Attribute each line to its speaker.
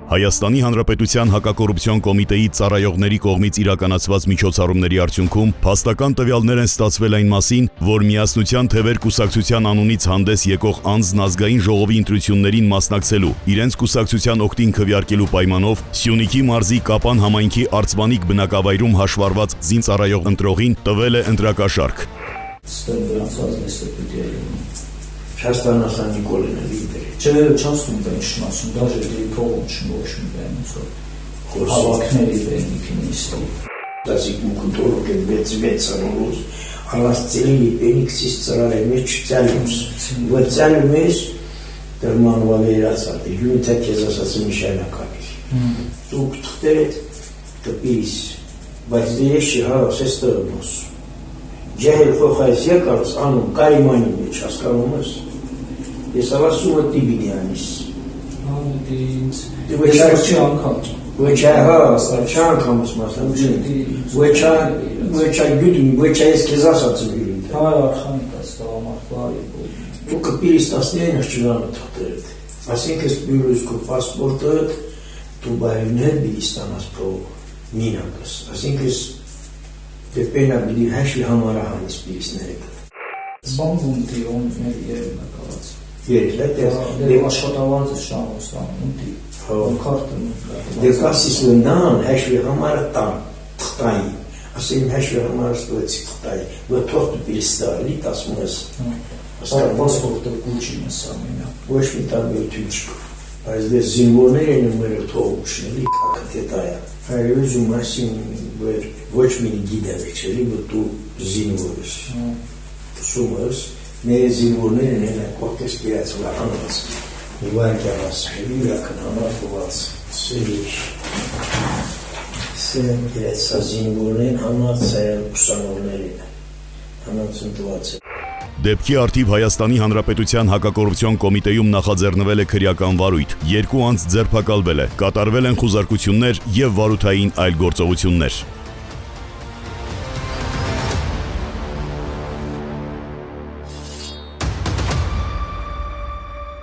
Speaker 1: Հայաստանի Հանրապետության հակակոռուպցիոն կոմիտեի ծառայողների կողմից իրականացված միջոցառումների արդյունքում փաստական տվյալներ են ստացվել այն մասին, որ Միասնության Թևեր կուսակցության անունից հանդես եկող անձն ազգային ժողովի ընտրություններին մասնակցելու, իրենց կուսակցության օգտին քվեարկելու պայմանով Սյունիքի մարզի Կապան համայնքի Արծվանիկ բնակավայրում հաշվառված զինծառայող ընտրողին տվել է ընտրակաշառք։
Speaker 2: Часто Николина лидеры.
Speaker 3: Человек часто начинается, даже если полночь очень бенцо. Халакнери бенникинисты.
Speaker 2: Дазик мукутолог бецбецарус. Аластели бениксис царалемеч цалюс. Вот цалюмес терман валераса. Юнитет кезасасы мишайна капи. Тук тхтет капис. Баздееши ха сестернос. Ջահել խոխայսիա կարս անում կարիմանի մեջ հասկանում ես ես ավասում եմ տիբինյանիս
Speaker 3: Անտինց
Speaker 2: չանկամս մասնամ ոչա գյուդին ոչա ես քեզ ասացի գյուդին
Speaker 3: հայ արխանիկաս տավամարտվարի
Speaker 2: դու կպիրիս 19 չնանը թղթերդ ասենք ես բյուրուս քո պասպորտը դու բայներ բիստանաս պրո մինակս ասենք ես Դեպենա բիդի հաշվի համարահանից բիզները
Speaker 3: Զբանգունտի ոններ երկնակալած
Speaker 2: Երել
Speaker 3: աշխատավարձը շամոստան ունտի Քարտն
Speaker 2: Դեկասիս լնան հաշվի համարը տան թղթային ասեմ հաշվի համարը ստվեցի թղթայի որ թողտը բիստարլի տասում ես
Speaker 3: Պասպորտը կուչին ես ամենա
Speaker 2: Ոչ մի տարբերություն չկա Բայց դες զինվորներ են ումերը թողուշնելի կակտետայա Հայրոզում ասին որ ոչ մի գիդեր չելի որ դու զինվոր ես Սումս մեր զինվորներն են կողքես կերացվա անված Իվարկյավաս իրական համարված սերիչ Սեն կերացա զինվորներն համած սայան կուսանողներին համած ընտված է
Speaker 1: Դեպքի արդիվ Հայաստանի Հանրապետության հակակոռուպցիոն կոմիտեում նախաձեռնվել է քրեական վարույթ, 2 անձ ձերբակալվել է, կատարվել են խուզարկություններ եւ վարութային այլ գործողություններ։